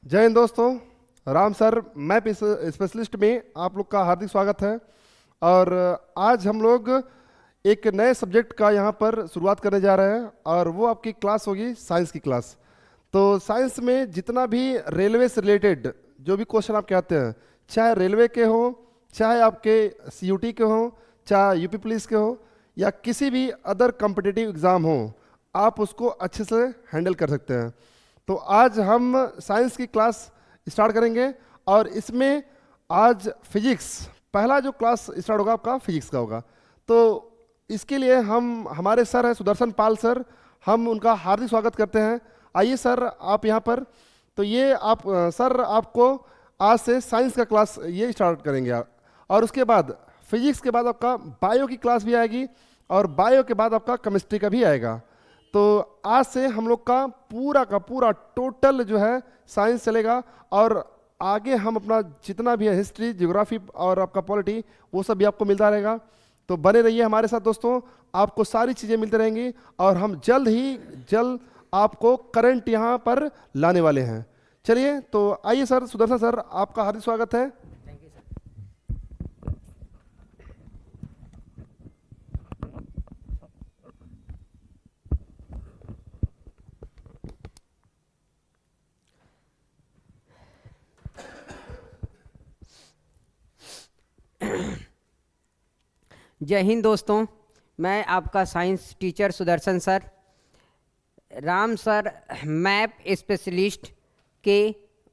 जय हिंद दोस्तों। Ram sir map specialist में आप लोग का हार्दिक स्वागत है। और आज हम लोग एक नए सब्जेक्ट का यहाँ पर शुरुआत करने जा रहे हैं और वो आपकी क्लास होगी साइंस की क्लास। तो साइंस में जितना भी रेलवे से रिलेटेड जो भी क्वेश्चन आप कहते हैं, चाहे रेलवे के हो, चाहे आपके सीयूटी के हो, चाहे यूपी पुलिस के हो, या किसी भी अदर कॉम्पिटिटिव एग्ज़ाम हो, आप उसको अच्छे से हैंडल कर सकते हैं। तो आज हम साइंस की क्लास स्टार्ट करेंगे और इसमें आज फिजिक्स पहला जो क्लास स्टार्ट होगा आपका फिजिक्स का होगा। तो इसके लिए हम हमारे सर हैं सुदर्शन पाल सर, हम उनका हार्दिक स्वागत करते हैं। आइए सर आप यहाँ पर। तो ये आप सर आपको आज से साइंस का क्लास ये स्टार्ट करेंगे और उसके बाद फिजिक्स के बाद आपका बायो की क्लास भी आएगी और बायो के बाद आपका केमिस्ट्री का भी आएगा। तो आज से हम लोग का पूरा टोटल जो है साइंस चलेगा और आगे हम अपना जितना भी है हिस्ट्री, ज्योग्राफी और आपका पॉलिटी वो सब भी आपको मिलता रहेगा। तो बने रहिए हमारे साथ दोस्तों, आपको सारी चीज़ें मिलती रहेंगी और हम जल्द आपको करंट यहाँ पर लाने वाले हैं। चलिए तो आइए सर, सुदर्शन सर आपका हार्दिक स्वागत है। जय हिंद दोस्तों, मैं आपका science teacher Sudarshan sir, Ram sir map specialist के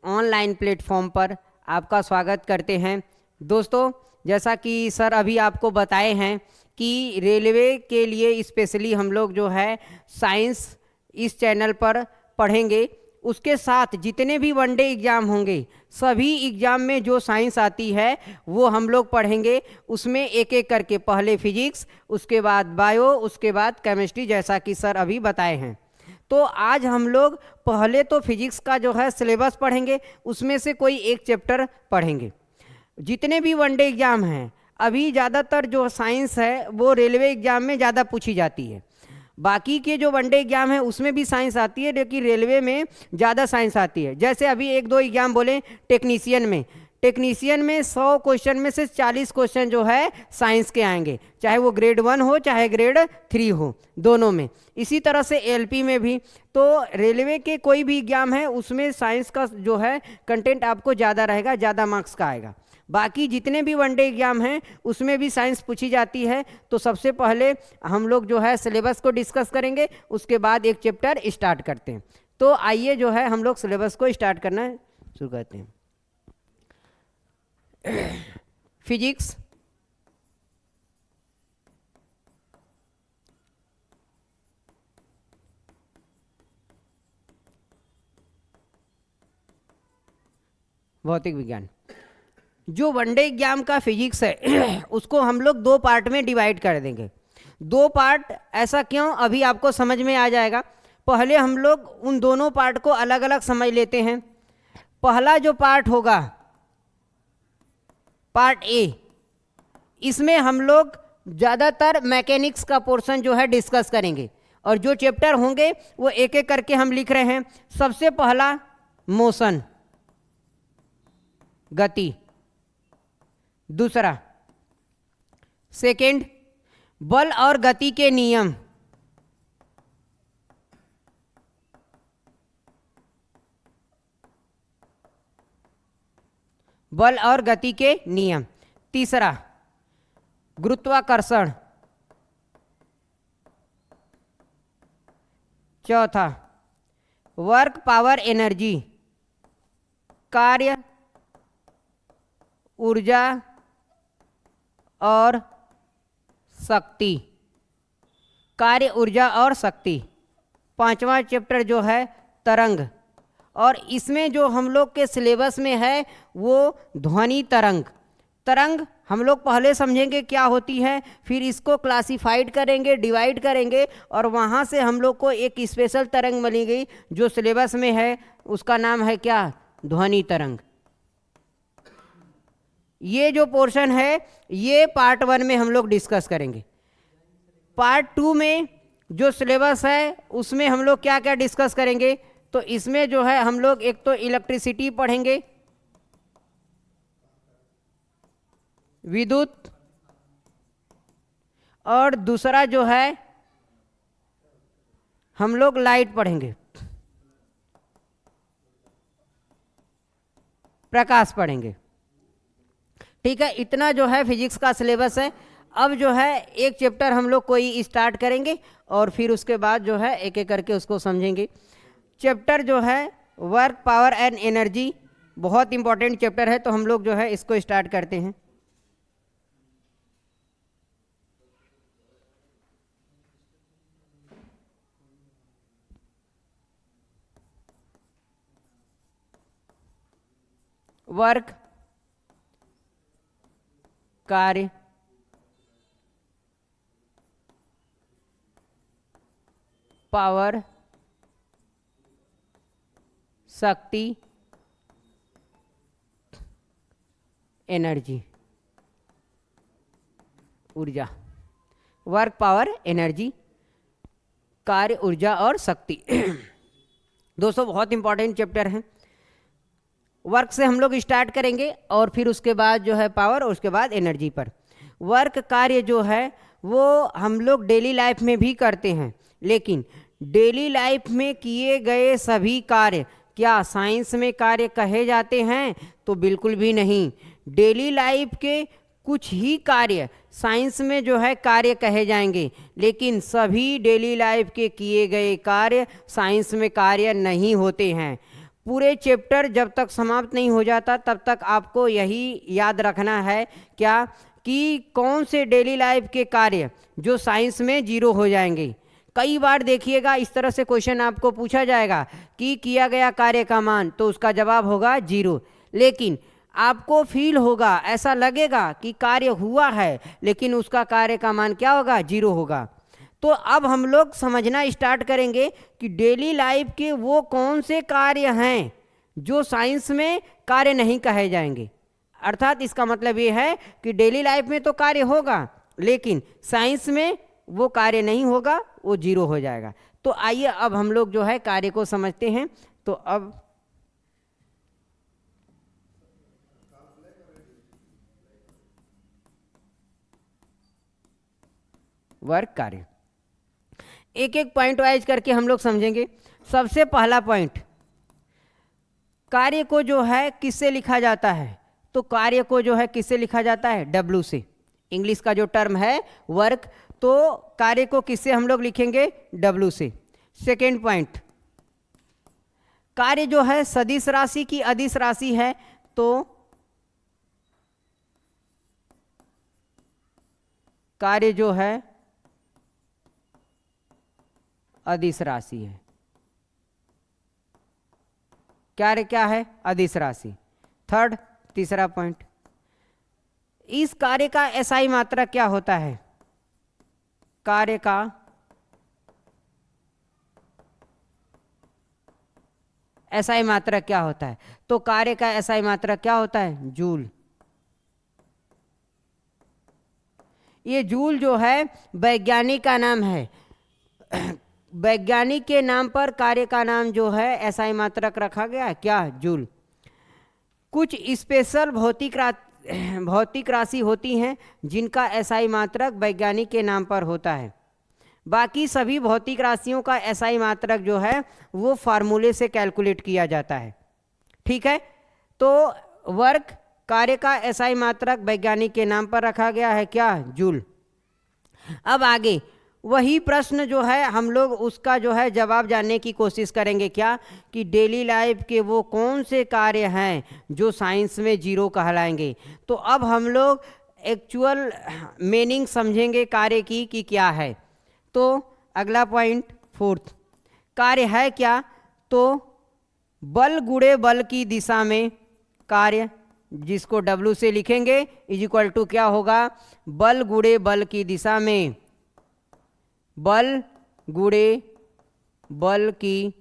ऑनलाइन प्लेटफॉर्म पर आपका स्वागत करते हैं। दोस्तों, जैसा कि सर अभी आपको बताए हैं कि रेलवे के लिए स्पेशली हम लोग जो है साइंस इस चैनल पर पढ़ेंगे। उसके साथ जितने भी वनडे एग्ज़ाम होंगे, सभी एग्ज़ाम में जो साइंस आती है वो हम लोग पढ़ेंगे। उसमें एक एक करके पहले फिजिक्स, उसके बाद बायो, उसके बाद केमिस्ट्री, जैसा कि सर अभी बताए हैं। तो आज हम लोग पहले तो फिजिक्स का जो है सिलेबस पढ़ेंगे, उसमें से कोई एक चैप्टर पढ़ेंगे। जितने भी वनडे एग्ज़ाम हैं, अभी ज़्यादातर जो साइंस है वो रेलवे एग्ज़ाम में ज़्यादा पूछी जाती है। बाकी के जो वनडे एग्जाम है उसमें भी साइंस आती है, लेकिन रेलवे में ज़्यादा साइंस आती है। जैसे अभी एक दो एग्जाम बोले टेक्नीशियन में 100 क्वेश्चन में से 40 क्वेश्चन जो है साइंस के आएंगे, चाहे वो ग्रेड 1 हो चाहे ग्रेड 3 हो, दोनों में। इसी तरह से एलपी में भी। तो रेलवे के कोई भी एग्जाम है उसमें साइंस का जो है कंटेंट आपको ज़्यादा रहेगा, ज़्यादा मार्क्स का आएगा। बाकी जितने भी वनडे एग्जाम हैं उसमें भी साइंस पूछी जाती है। तो सबसे पहले हम लोग जो है सिलेबस को डिस्कस करेंगे, उसके बाद एक चैप्टर स्टार्ट करते हैं। तो आइए जो है हम लोग सिलेबस को स्टार्ट करना शुरू करते हैं। फिजिक्स, भौतिक विज्ञान। जो वनडे एग्जाम का फिजिक्स है उसको हम लोग 2 पार्ट में डिवाइड कर देंगे। 2 पार्ट ऐसा क्यों, अभी आपको समझ में आ जाएगा। पहले हम लोग उन दोनों पार्ट को अलग अलग समझ लेते हैं। पहला जो पार्ट होगा पार्ट ए, इसमें हम लोग ज़्यादातर मैकेनिक्स का पोर्शन जो है डिस्कस करेंगे और जो चैप्टर होंगे वो एक एक करके हम लिख रहे हैं। सबसे पहला मोशन, गति। दूसरा, सेकेंड, बल और गति के नियम। बल और गति के नियम। तीसरा, गुरुत्वाकर्षण। चौथा, वर्क पावर एनर्जी, कार्य, ऊर्जा और शक्ति। कार्य, ऊर्जा और शक्ति। पांचवा चैप्टर जो है तरंग, और इसमें जो हम लोग के सिलेबस में है वो ध्वनि तरंग। तरंग हम लोग पहले समझेंगे क्या होती है, फिर इसको क्लासिफाइड करेंगे, डिवाइड करेंगे, और वहाँ से हम लोग को एक स्पेशल तरंग मिलेगी जो सिलेबस में है, उसका नाम है क्या, ध्वनि तरंग। ये जो पोर्शन है ये पार्ट 1 में हम लोग डिस्कस करेंगे। पार्ट 2 में जो सिलेबस है उसमें हम लोग क्या क्या डिस्कस करेंगे, तो इसमें जो है हम लोग एक तो इलेक्ट्रिसिटी पढ़ेंगे, विद्युत, और दूसरा जो है हम लोग लाइट पढ़ेंगे, प्रकाश पढ़ेंगे। ठीक है, इतना जो है फिजिक्स का सिलेबस है। अब जो है एक चैप्टर हम लोग कोई स्टार्ट करेंगे और फिर उसके बाद जो है एक एक करके उसको समझेंगे। चैप्टर जो है वर्क, पावर एंड एनर्जी, बहुत इंपॉर्टेंट चैप्टर है, तो हम लोग जो है इसको स्टार्ट करते हैं। वर्क, कार्य, पावर, शक्ति, एनर्जी, ऊर्जा। वर्क, पावर, एनर्जी, कार्य, ऊर्जा और शक्ति। दोस्तों बहुत इंपॉर्टेंट चैप्टर हैं। वर्क से हम लोग स्टार्ट करेंगे और फिर उसके बाद जो है पावर और उसके बाद एनर्जी पर। वर्क, कार्य जो है वो हम लोग डेली लाइफ में भी करते हैं, लेकिन डेली लाइफ में किए गए सभी कार्य क्या साइंस में कार्य कहे जाते हैं? तो बिल्कुल भी नहीं। डेली लाइफ के कुछ ही कार्य साइंस में जो है कार्य कहे जाएंगे, लेकिन सभी डेली लाइफ के किए गए कार्य साइंस में कार्य नहीं होते हैं। पूरे चैप्टर जब तक समाप्त नहीं हो जाता तब तक आपको यही याद रखना है क्या, कि कौन से डेली लाइफ के कार्य जो साइंस में जीरो हो जाएंगे। कई बार देखिएगा इस तरह से क्वेश्चन आपको पूछा जाएगा कि किया गया कार्य का मान, तो उसका जवाब होगा जीरो, लेकिन आपको फील होगा, ऐसा लगेगा कि कार्य हुआ है लेकिन उसका कार्य का मान क्या होगा? जीरो होगा। तो अब हम लोग समझना स्टार्ट करेंगे कि डेली लाइफ के वो कौन से कार्य हैं जो साइंस में कार्य नहीं कहे जाएंगे। अर्थात इसका मतलब ये है कि डेली लाइफ में तो कार्य होगा लेकिन साइंस में वो कार्य नहीं होगा, वो जीरो हो जाएगा। तो आइए अब हम लोग जो है कार्य को समझते हैं। तो अब वर्क, कार्य, एक एक पॉइंट वाइज करके हम लोग समझेंगे। सबसे पहला पॉइंट, कार्य को जो है किससे लिखा जाता है? तो कार्य को जो है किससे लिखा जाता है? W से। इंग्लिश का जो टर्म है वर्क, तो कार्य को किससे हम लोग लिखेंगे? W से। सेकेंड पॉइंट, कार्य जो है सदिश राशि की अदिश राशि है, तो कार्य जो है अदिश राशि है। कार्य क्या है? अदिश राशि। थर्ड, तीसरा पॉइंट, इस कार्य का एसआई मात्रक क्या होता है? कार्य का एसआई मात्रक क्या होता है? तो कार्य का एसआई मात्रक क्या होता है? जूल। ये जूल जो है वैज्ञानिक का नाम है। वैज्ञानिक के नाम पर कार्य का नाम जो है एसआई मात्रक रखा गया है, क्या? जूल। कुछ स्पेशल भौतिक राशि होती हैं जिनका एसआई मात्रक वैज्ञानिक के नाम पर होता है। बाकी सभी भौतिक राशियों का एसआई मात्रक जो है वो फार्मूले से कैलकुलेट किया जाता है। ठीक है, तो वर्क, कार्य का एसआई मात्रक वैज्ञानिक के नाम पर रखा गया है, क्या? जूल। अब आगे वही प्रश्न जो है हम लोग उसका जो है जवाब जानने की कोशिश करेंगे, क्या? कि डेली लाइफ के वो कौन से कार्य हैं जो साइंस में जीरो कहलाएंगे। तो अब हम लोग एक्चुअल मीनिंग समझेंगे कार्य की कि क्या है। तो अगला पॉइंट, फोर्थ, कार्य है क्या? तो बल गुणे बल की दिशा में कार्य, जिसको W से लिखेंगे, इज इक्वल टू क्या होगा? बल गुणे बल की दिशा में, बल गुणे बल की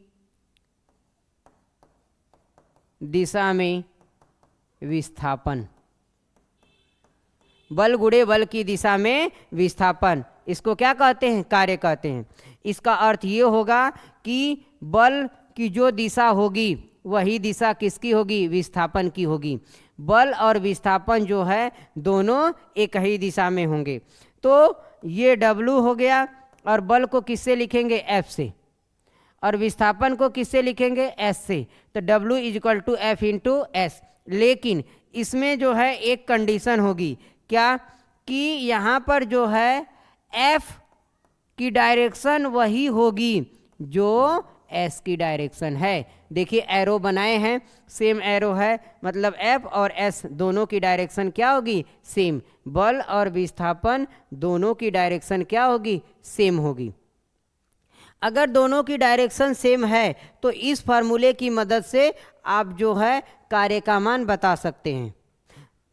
दिशा में विस्थापन। बल गुणे बल की दिशा में विस्थापन, इसको क्या कहते हैं? कार्य कहते हैं। इसका अर्थ ये होगा कि बल कि जो दिशा होगी वही दिशा किसकी होगी, विस्थापन की होगी। बल और विस्थापन जो है दोनों एक ही दिशा में होंगे। तो ये W हो गया, और बल को किससे लिखेंगे, F से, और विस्थापन को किससे लिखेंगे, S से। तो W = F × S। लेकिन इसमें जो है एक कंडीशन होगी, क्या, कि यहाँ पर जो है F की डायरेक्शन वही होगी जो S की डायरेक्शन है। देखिए एरो बनाए हैं, सेम एरो है, मतलब F और S दोनों की डायरेक्शन क्या होगी, सेम। बल और विस्थापन दोनों की डायरेक्शन क्या होगी, सेम होगी। अगर दोनों की डायरेक्शन सेम है तो इस फार्मूले की मदद से आप जो है कार्य का मान बता सकते हैं।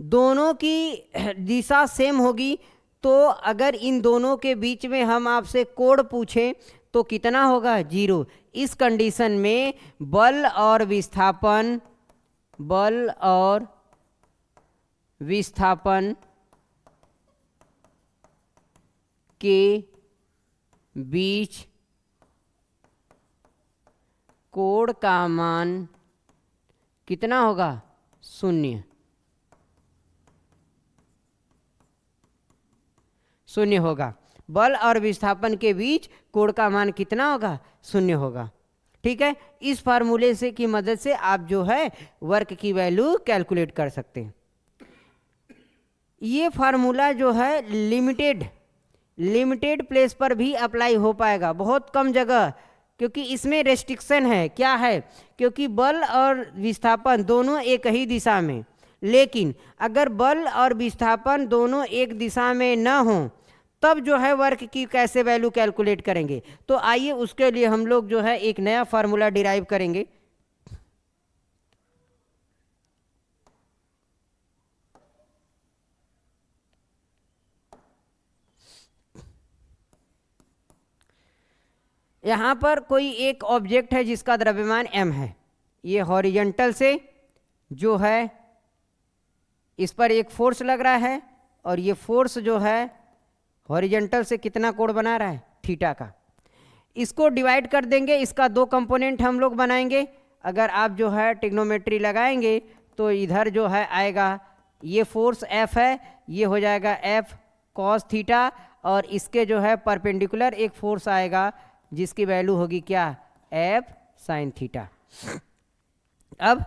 दोनों की दिशा सेम होगी, तो अगर इन दोनों के बीच में हम आपसे कोण पूछें तो कितना होगा, 0। इस कंडीशन में बल और विस्थापन के बीच कोण का मान कितना होगा, 0 होगा। बल और विस्थापन के बीच कोण का मान कितना होगा, 0 होगा। ठीक है, इस फार्मूले से की मदद से आप जो है वर्क की वैल्यू कैलकुलेट कर सकते हैं। ये फार्मूला जो है लिमिटेड प्लेस पर भी अप्लाई हो पाएगा, बहुत कम जगह, क्योंकि इसमें रेस्ट्रिक्शन है। क्या है, क्योंकि बल और विस्थापन दोनों एक ही दिशा में, लेकिन अगर बल और विस्थापन दोनों एक दिशा में न हो तब जो है वर्क की कैसे वैल्यू कैलकुलेट करेंगे। तो आइए उसके लिए हम लोग जो है एक नया फार्मूला डिराइव करेंगे। यहाँ पर कोई एक ऑब्जेक्ट है जिसका द्रव्यमान m है। ये हॉरिजॉन्टल से जो है इस पर एक फोर्स लग रहा है, और ये फोर्स जो है हॉरिजॉन्टल से कितना कोण बना रहा है, थीटा का। इसको डिवाइड कर देंगे, इसका 2 कंपोनेंट हम लोग बनाएंगे। अगर आप जो है ट्रिग्नोमेट्री लगाएंगे तो इधर जो है आएगा, ये फोर्स F है, ये हो जाएगा F cos थीटा, और इसके जो है परपेंडिकुलर एक फोर्स आएगा जिसकी वैल्यू होगी क्या, F sin थीटा। अब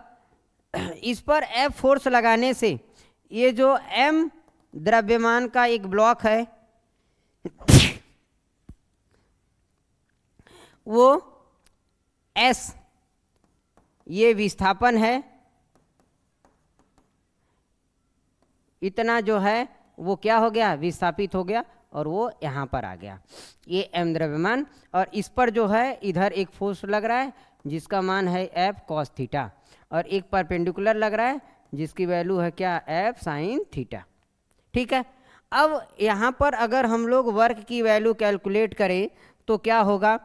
इस पर F फोर्स लगाने से ये जो M द्रव्यमान का एक ब्लॉक है वो S ये विस्थापन है, इतना जो है वो क्या हो गया, विस्थापित हो गया, और वो यहाँ पर आ गया, ये M द्रव्यमान। और इस पर जो है इधर एक फोर्स लग रहा है जिसका मान है F cos थीटा, और एक परपेंडिकुलर लग रहा है जिसकी वैल्यू है क्या, F sin थीटा। ठीक है, अब यहाँ पर अगर हम लोग वर्क की वैल्यू कैलकुलेट करें तो क्या होगा,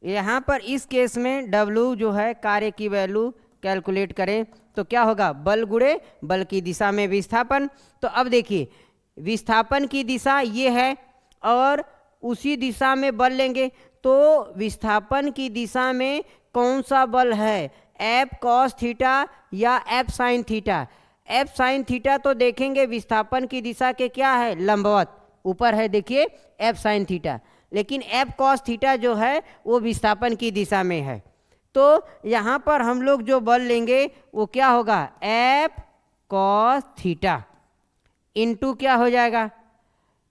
यहाँ पर इस केस में W जो है कार्य की वैल्यू कैलकुलेट करें तो क्या होगा, बल गुणे बल की दिशा में विस्थापन। तो अब देखिए विस्थापन की दिशा ये है और उसी दिशा में बल लेंगे, तो विस्थापन की दिशा में कौन सा बल है, F cos थीटा या F sin theta. F sin theta तो देखेंगे विस्थापन की दिशा के क्या है, लंबवत ऊपर है, देखिए F sin थीटा, लेकिन F cos थीटा जो है वो विस्थापन की दिशा में है। तो यहाँ पर हम लोग जो बल लेंगे वो क्या होगा, F cos थीटा इंटू क्या हो जाएगा,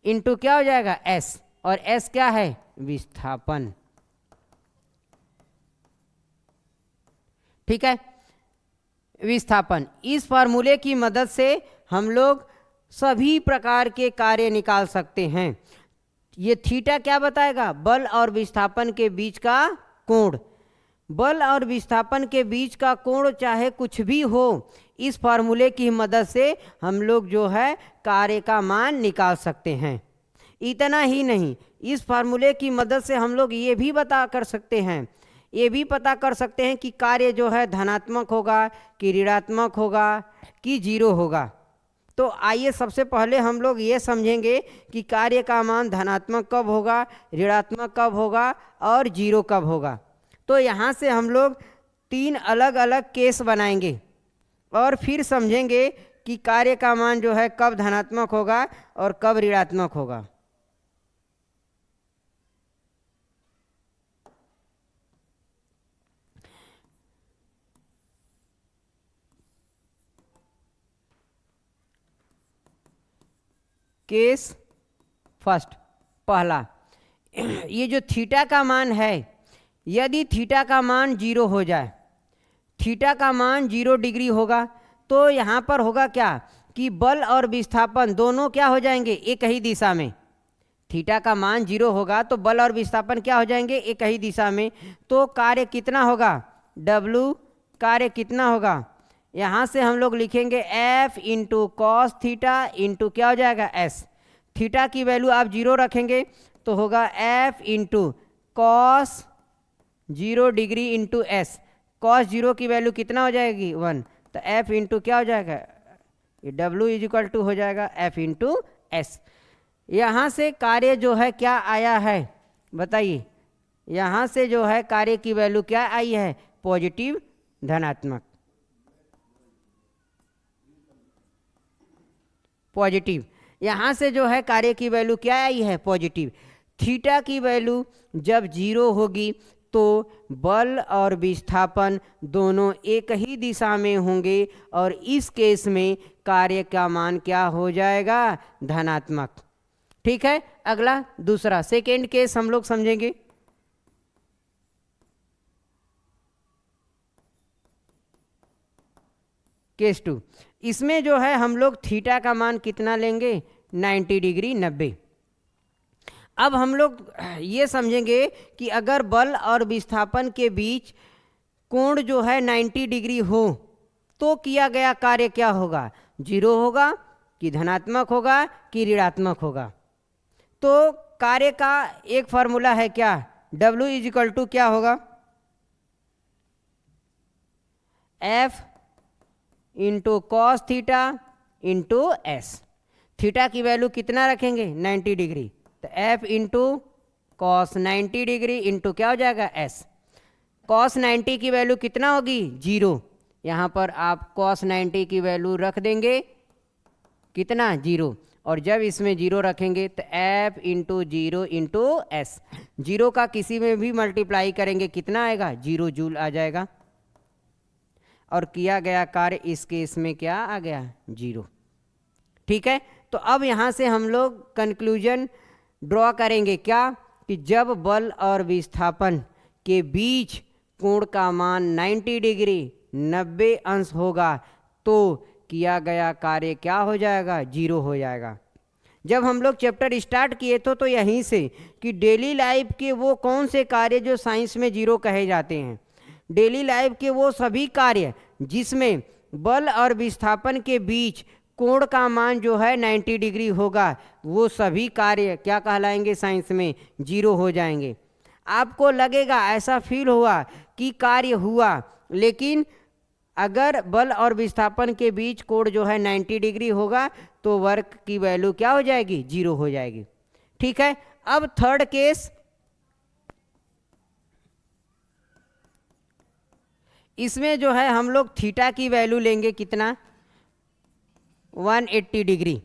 इंटू क्या हो जाएगा, S, और S क्या है, विस्थापन। ठीक है, विस्थापन। इस फार्मूले की मदद से हम लोग सभी प्रकार के कार्य निकाल सकते हैं। ये थीटा क्या बताएगा, बल और विस्थापन के बीच का कोण। बल और विस्थापन के बीच का कोण चाहे कुछ भी हो, इस फार्मूले की मदद से हम लोग जो है कार्य का मान निकाल सकते हैं। इतना ही नहीं, इस फार्मूले की मदद से हम लोग ये भी पता कर सकते हैं कि कार्य जो है धनात्मक होगा कि ऋणात्मक होगा कि 0 होगा। तो आइए सबसे पहले हम लोग ये समझेंगे कि कार्य का मान धनात्मक कब होगा, ऋणात्मक कब होगा और 0 कब होगा। तो यहाँ से हम लोग 3 अलग अलग केस बनाएंगे और फिर समझेंगे कि कार्य का मान जो है कब धनात्मक होगा और कब ऋणात्मक होगा। केस फर्स्ट, पहला, ये जो थीटा का मान है, यदि थीटा का मान 0 हो जाए, थीटा का मान 0 डिग्री होगा, तो यहाँ पर होगा क्या कि बल और विस्थापन दोनों क्या हो जाएंगे, एक ही दिशा में। थीटा का मान 0 होगा तो बल और विस्थापन क्या हो जाएंगे, एक ही दिशा में। तो कार्य कितना होगा, W कार्य कितना होगा, यहाँ से हम लोग लिखेंगे F into cos theta into क्या हो जाएगा S। थीटा की वैल्यू आप 0 रखेंगे तो होगा F into cos 0 degree into S। Cos 0 की वैल्यू कितना हो जाएगी 1, तो F इंटू क्या हो जाएगा, W इज इक्वल टू हो जाएगा F इंटू S। यहाँ से कार्य जो है क्या आया है बताइए, यहाँ से जो है कार्य की वैल्यू क्या आई है, पॉजिटिव धनात्मक, पॉजिटिव। यहाँ से जो है कार्य की वैल्यू क्या आई है, पॉजिटिव। थीटा की वैल्यू जब 0 होगी तो बल और विस्थापन दोनों एक ही दिशा में होंगे और इस केस में कार्य का मान क्या हो जाएगा, धनात्मक। ठीक है, अगला दूसरा सेकेंड केस हम लोग समझेंगे। केस 2, इसमें जो है हम लोग थीटा का मान कितना लेंगे, 90 डिग्री 90। अब हम लोग ये समझेंगे कि अगर बल और विस्थापन के बीच कोण जो है 90 डिग्री हो तो किया गया कार्य क्या होगा, 0 होगा कि धनात्मक होगा कि ऋणात्मक होगा। तो कार्य का एक फॉर्मूला है क्या, W इज इक्वल टू क्या होगा, F into cos theta into S। Theta की वैल्यू कितना रखेंगे, 90 डिग्री, तो F into cos 90 degree into क्या हो जाएगा S। कॉस 90 की वैल्यू कितना होगी, 0। यहाँ पर आप कॉस 90 की वैल्यू रख देंगे कितना, 0, और जब इसमें 0 रखेंगे तो F इंटू 0 इंटू S। 0 का किसी में भी मल्टीप्लाई करेंगे कितना आएगा, 0 जूल आ जाएगा, और किया गया कार्य इस केस में क्या आ गया, 0। ठीक है, तो अब यहाँ से हम लोग कंक्लूजन ड्रॉ करेंगे क्या, कि जब बल और विस्थापन के बीच कोण का मान 90 डिग्री 90 अंश होगा तो किया गया कार्य क्या हो जाएगा, 0 हो जाएगा। जब हम लोग चैप्टर स्टार्ट किए तो यहीं से कि डेली लाइफ के वो कौन से कार्य जो साइंस में 0 कहे जाते हैं, डेली लाइफ के वो सभी कार्य जिसमें बल और विस्थापन के बीच कोण का मान जो है 90 डिग्री होगा, वो सभी कार्य क्या कहलाएंगे, साइंस में 0 हो जाएंगे। आपको लगेगा, ऐसा फील हुआ कि कार्य हुआ, लेकिन अगर बल और विस्थापन के बीच कोण जो है 90 डिग्री होगा तो वर्क की वैल्यू क्या हो जाएगी, 0 हो जाएगी। ठीक है, अब थर्ड केस, इसमें जो है हम लोग थीटा की वैल्यू लेंगे कितना, 180 डिग्री।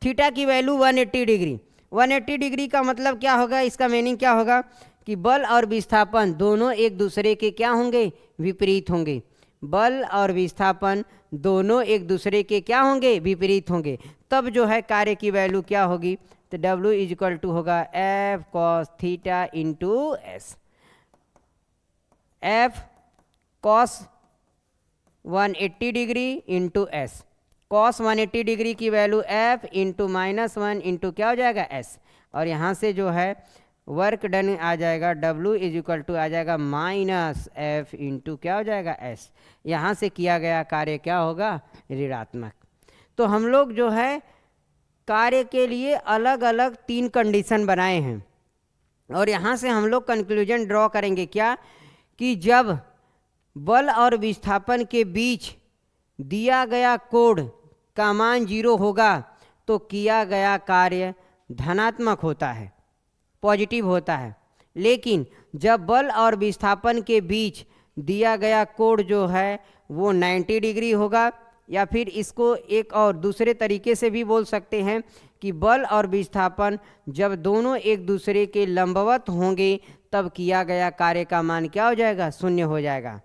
थीटा की वैल्यू 180 डिग्री। 180 डिग्री का मतलब क्या होगा, इसका मीनिंग क्या होगा कि बल और विस्थापन दोनों एक दूसरे के क्या होंगे, विपरीत होंगे। बल और विस्थापन दोनों एक दूसरे के क्या होंगे, विपरीत होंगे। तब जो है कार्य की वैल्यू क्या होगी, तो W इज इक्वल टू होगा F cos theta into S। F cos 180 degree into S। Cos 180 degree की वैल्यू F इंटू -1 इंटू क्या हो जाएगा S, और यहाँ से जो है वर्क डन आ जाएगा, W इज इक्वल टू आ जाएगा -F इंटू क्या हो जाएगा S। यहाँ से किया गया कार्य क्या होगा, ऋणात्मक। तो हम लोग जो है कार्य के लिए अलग अलग 3 कंडीशन बनाए हैं, और यहाँ से हम लोग कंक्लूजन ड्रॉ करेंगे क्या, कि जब बल और विस्थापन के बीच दिया गया कोण का मान 0 होगा तो किया गया कार्य धनात्मक होता है, पॉजिटिव होता है। लेकिन जब बल और विस्थापन के बीच दिया गया कोण जो है वो 90 डिग्री होगा, या फिर इसको एक और दूसरे तरीके से भी बोल सकते हैं कि बल और विस्थापन जब दोनों एक दूसरे के लंबवत होंगे तब किया गया कार्य का मान क्या हो जाएगा, शून्य हो जाएगा।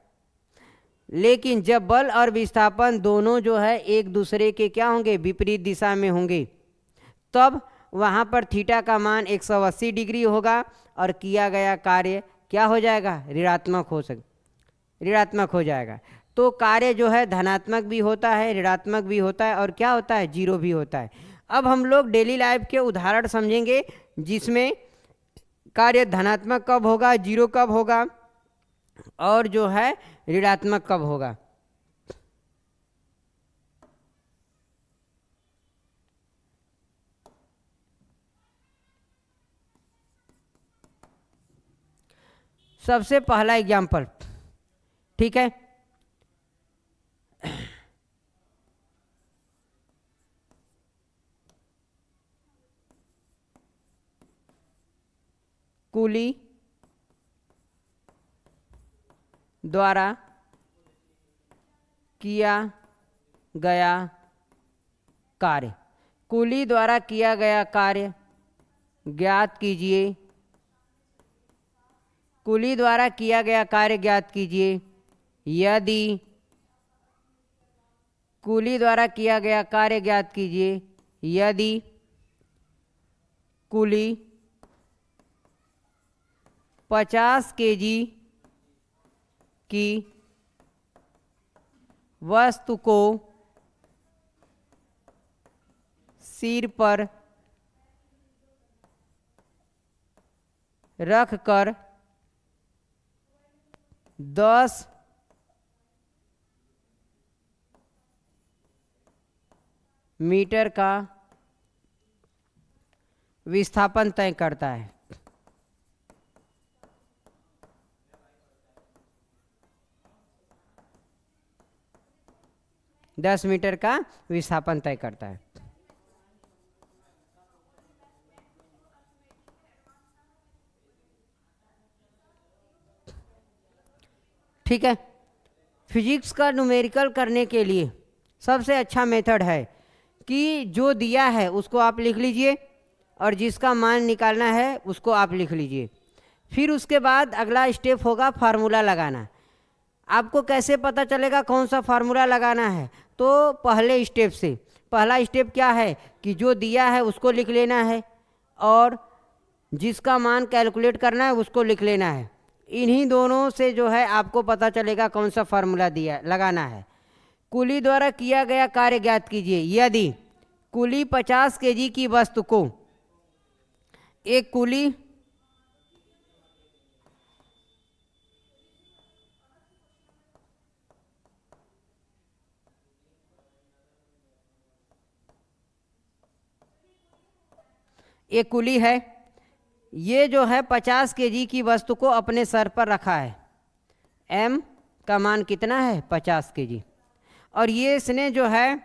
लेकिन जब बल और विस्थापन दोनों जो है एक दूसरे के क्या होंगे, विपरीत दिशा में होंगे, तब वहाँ पर थीटा का मान 180 डिग्री होगा और किया गया कार्य क्या हो जाएगा, ऋणात्मक हो जाएगा। तो कार्य जो है धनात्मक भी होता है, ऋणात्मक भी होता है, और क्या होता है, जीरो भी होता है। अब हम लोग डेली लाइफ के उदाहरण समझेंगे जिसमें कार्य धनात्मक कब होगा, जीरो कब होगा, और जो है ऋणात्मक कब होगा। सबसे पहला एग्जाम्पल, ठीक है, कूली द्वारा किया गया कार्य। कूली द्वारा किया गया कार्य ज्ञात कीजिए। कूली द्वारा किया गया कार्य ज्ञात कीजिए यदि कूली द्वारा किया गया कार्य ज्ञात कीजिए यदि कूली 50 kg की वस्तु को सिर पर रखकर 10 मीटर का विस्थापन तय करता है। दस मीटर का विस्थापन तय करता है। ठीक है, फिजिक्स का न्यूमेरिकल करने के लिए सबसे अच्छा मेथड है कि जो दिया है उसको आप लिख लीजिए और जिसका मान निकालना है उसको आप लिख लीजिए। फिर उसके बाद अगला स्टेप होगा फार्मूला लगाना। आपको कैसे पता चलेगा कौन सा फार्मूला लगाना है? तो पहले स्टेप से, पहला स्टेप क्या है कि जो दिया है उसको लिख लेना है और जिसका मान कैलकुलेट करना है उसको लिख लेना है। इन्हीं दोनों से जो है आपको पता चलेगा कौन सा फार्मूला दिया लगाना है। कूली द्वारा किया गया कार्य ज्ञात कीजिए यदि कूली 50 kg की वस्तु को, एक कूली है, ये जो है 50 kg की वस्तु को अपने सर पर रखा है। m का मान कितना है? 50 kg। और ये इसने जो है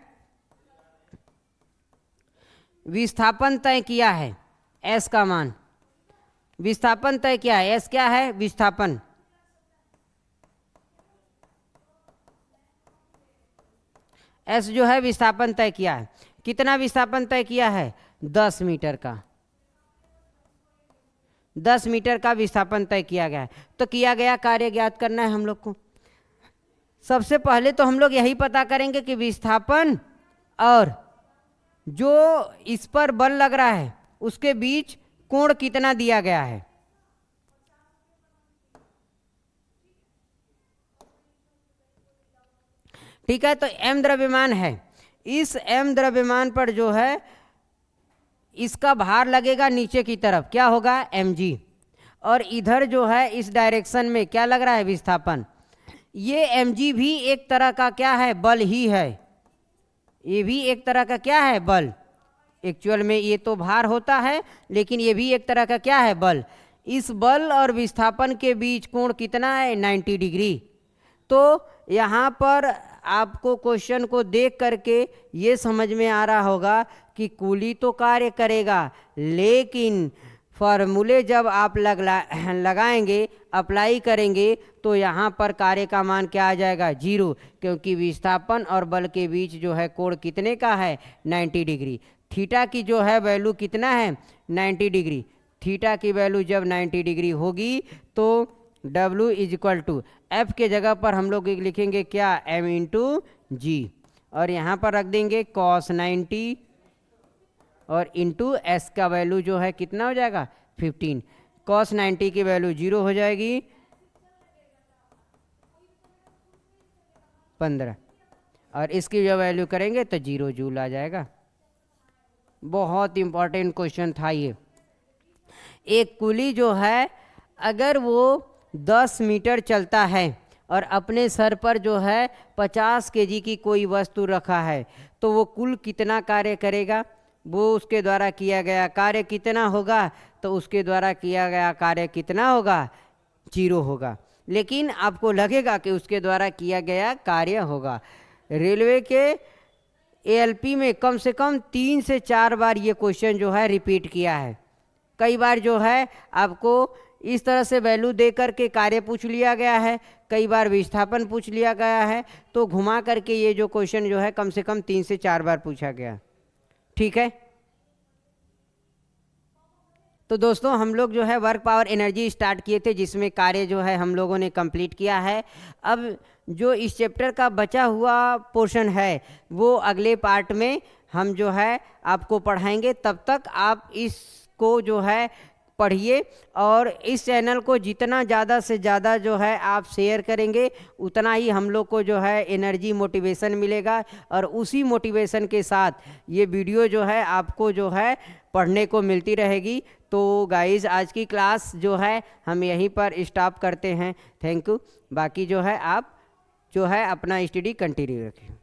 विस्थापन तय किया है, s का मान विस्थापन तय किया है। s क्या है? विस्थापन। s जो है विस्थापन तय किया है। कितना विस्थापन तय किया है? 10 मीटर का। 10 मीटर का विस्थापन तय किया गया है। तो किया गया कार्य ज्ञात करना है हम लोग को। सबसे पहले तो हम लोग यही पता करेंगे कि विस्थापन और जो इस पर बल लग रहा है उसके बीच कोण कितना दिया गया है। ठीक है, तो m द्रव्यमान है। इस m द्रव्यमान पर जो है इसका भार लगेगा नीचे की तरफ, क्या होगा? mg। और इधर जो है इस डायरेक्शन में क्या लग रहा है? विस्थापन। ये mg भी एक तरह का क्या है? बल ही है। ये भी एक तरह का क्या है? बल। एक्चुअल में ये तो भार होता है लेकिन ये भी एक तरह का क्या है? बल। इस बल और विस्थापन के बीच कोण कितना है? 90 डिग्री। तो यहाँ पर आपको क्वेश्चन को देख करके ये समझ में आ रहा होगा कि कूली तो कार्य करेगा लेकिन फॉर्मूले जब आप लगाएंगे, अप्लाई करेंगे, तो यहाँ पर कार्य का मान क्या आ जाएगा? 0, क्योंकि विस्थापन और बल के बीच जो है कोण कितने का है? 90 डिग्री। थीटा की जो है वैल्यू कितना है? 90 डिग्री। थीटा की वैल्यू जब 90 डिग्री होगी तो W इक्वल टू एफ के जगह पर हम लोग लिखेंगे क्या? M इंटू जी, और यहाँ पर रख देंगे cos 90 और इंटू एस का वैल्यू जो है कितना हो जाएगा? 15। cos 90 की वैल्यू 0 हो जाएगी, 15, और इसकी जो वैल्यू करेंगे तो 0 जूल आ जाएगा। बहुत इंपॉर्टेंट क्वेश्चन था ये। एक कुली जो है अगर वो 10 मीटर चलता है और अपने सर पर जो है 50 केजी की कोई वस्तु रखा है, तो वो कुल कितना कार्य करेगा? वो उसके द्वारा किया गया कार्य कितना होगा? तो उसके द्वारा किया गया कार्य कितना होगा? 0 होगा। लेकिन आपको लगेगा कि उसके द्वारा किया गया कार्य होगा। रेलवे के एएलपी में कम से कम 3 से 4 बार ये क्वेश्चन जो है रिपीट किया है। कई बार जो है आपको इस तरह से वैल्यू दे करके कार्य पूछ लिया गया है, कई बार विस्थापन पूछ लिया गया है, तो घुमा करके ये जो क्वेश्चन जो है कम से कम 3 से 4 बार पूछा गया। ठीक है, तो दोस्तों हम लोग जो है वर्क पावर एनर्जी स्टार्ट किए थे, जिसमें कार्य जो है हम लोगों ने कंप्लीट किया है। अब जो इस चैप्टर का बचा हुआ पोर्शन है वो अगले पार्ट में हम जो है आपको पढ़ाएंगे। तब तक आप इसको जो है पढ़िए, और इस चैनल को जितना ज़्यादा से ज़्यादा जो है आप शेयर करेंगे, उतना ही हम लोग को जो है एनर्जी मोटिवेशन मिलेगा, और उसी मोटिवेशन के साथ ये वीडियो जो है आपको जो है पढ़ने को मिलती रहेगी। तो गाइज़ आज की क्लास जो है हम यहीं पर स्टॉप करते हैं। Thank you. बाकी जो है आप जो है अपना स्टडी कंटिन्यू रखें।